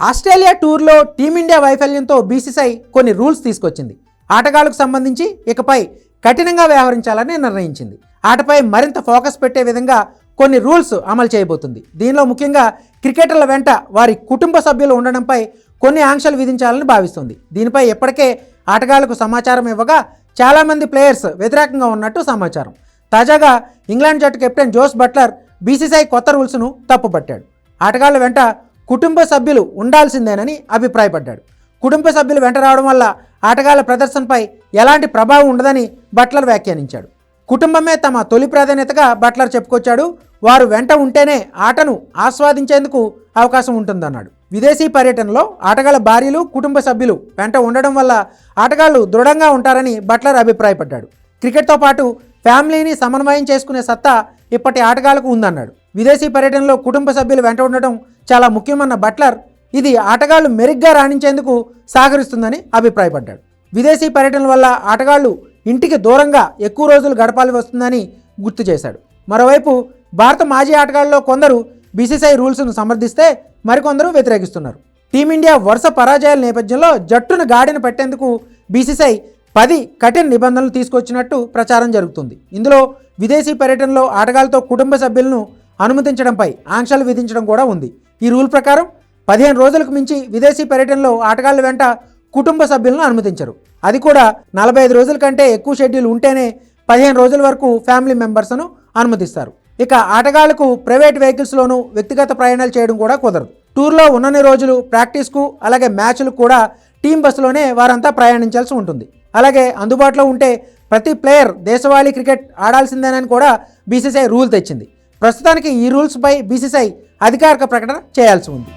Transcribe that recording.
Australia టూర్లో team India వైఫల్యంతో BCCI కొన్ని rules తీసుకొచ్చింది. ఆటగాళ్లకు సంబంధించి ఇకపై కఠినంగా వ్యవహరించాలని నిర్ణయించింది. ఆటపై మరింత ఫోకస్ పెట్టే విధంగా కొన్ని రూల్స్ అమలు చేయబోతుంది. దీనిలో ముఖ్యంగా క్రికెటర్ల వెంట వారి కుటుంబ సభ్యులు ఉండడంపై కొన్ని ఆంక్షలు విధించాలని భావిస్తుంది. దీనిపై ఇప్పటికే ఆటగాళ్లకు సమాచారం ఇవ్వగా చాలామంది ప్లేయర్స్ వ్యతిరేకంగా ఉన్నట్టు సమాచారం. తాజాగా ఇంగ్లాండ్ జట్టు కెప్టెన్ జోస్ బట్లర్ బీసీసీఐ కొత్త రూల్స్ను తప్పుపట్టాడు. ఆటగాళ్ల వెంట కుటుంబ సభ్యులు ఉండాల్సిందేనని అభిప్రాయపడ్డాడు. కుటుంబ సభ్యులు వెంట రావడం వల్ల ఆటగాళ్ల ప్రదర్శనపై ఎలాంటి ప్రభావం ఉండదని బట్లర్ వ్యాఖ్యానించాడు. కుటుంబమే తమ తొలి ప్రాధాన్యతగా బట్లర్ చెప్పుకొచ్చాడు. వారు వెంట ఉంటేనే ఆటను ఆస్వాదించేందుకు అవకాశం ఉంటుందన్నాడు. విదేశీ పర్యటనలో ఆటగాళ్ల భార్యలు కుటుంబ సభ్యులు వెంట ఉండడం వల్ల ఆటగాళ్లు దృఢంగా ఉంటారని బట్లర్ అభిప్రాయపడ్డాడు. క్రికెట్తో పాటు ఫ్యామిలీని సమన్వయం చేసుకునే సత్తా ఇప్పటి ఆటగాళ్లకు ఉందన్నాడు. విదేశీ పర్యటనలో కుటుంబ సభ్యులు వెంట ఉండటం చాలా ముఖ్యమన్న బట్లర్ ఇది ఆటగాళ్లు మెరుగ్గా రాణించేందుకు సహకరిస్తుందని అభిప్రాయపడ్డాడు. విదేశీ పర్యటనల వల్ల ఆటగాళ్లు ఇంటికి దూరంగా ఎక్కువ రోజులు గడపాల్సి వస్తుందని గుర్తు చేశాడు. మరోవైపు భారత మాజీ ఆటగాళ్లలో కొందరు బీసీసీఐ రూల్స్ను సమర్థిస్తే మరికొందరు వ్యతిరేకిస్తున్నారు. టీమిండియా వరుస పరాజయాల నేపథ్యంలో జట్టును గాడిన పెట్టేందుకు బీసీసీఐ 10 కఠిన నిబంధనలు తీసుకొచ్చినట్టు ప్రచారం జరుగుతుంది. ఇందులో విదేశీ పర్యటనలో ఆటగాళ్లతో కుటుంబ సభ్యులను అనుమతించడంపై ఆంక్షలు విధించడం కూడా ఉంది. ఈ రూల్ ప్రకారం 15 రోజులకు మించి విదేశీ పర్యటనలో ఆటగాళ్ల వెంట కుటుంబ సభ్యులను అనుమతించరు. అది కూడా 45 రోజుల కంటే ఎక్కువ షెడ్యూల్ ఉంటేనే 15 రోజుల వరకు ఫ్యామిలీ మెంబర్స్ను అనుమతిస్తారు. ఇక ఆటగాళ్లకు ప్రైవేట్ వెహికల్స్లోనూ వ్యక్తిగత ప్రయాణాలు చేయడం కూడా కుదరదు. టూర్లో ఉన్నన్ని రోజులు ప్రాక్టీస్కు అలాగే మ్యాచ్లకు కూడా టీం బస్సులోనే వారంతా ప్రయాణించాల్సి ఉంటుంది. అలాగే అందుబాటులో ఉంటే ప్రతి ప్లేయర్ దేశవాళీ క్రికెట్ ఆడాల్సిందేనని కూడా బీసీసీఐ రూల్ తెచ్చింది. ప్రస్తుతానికి ఈ రూల్స్పై బీసీసీఐ అధికారిక ప్రకటన చేయాల్సి ఉంది.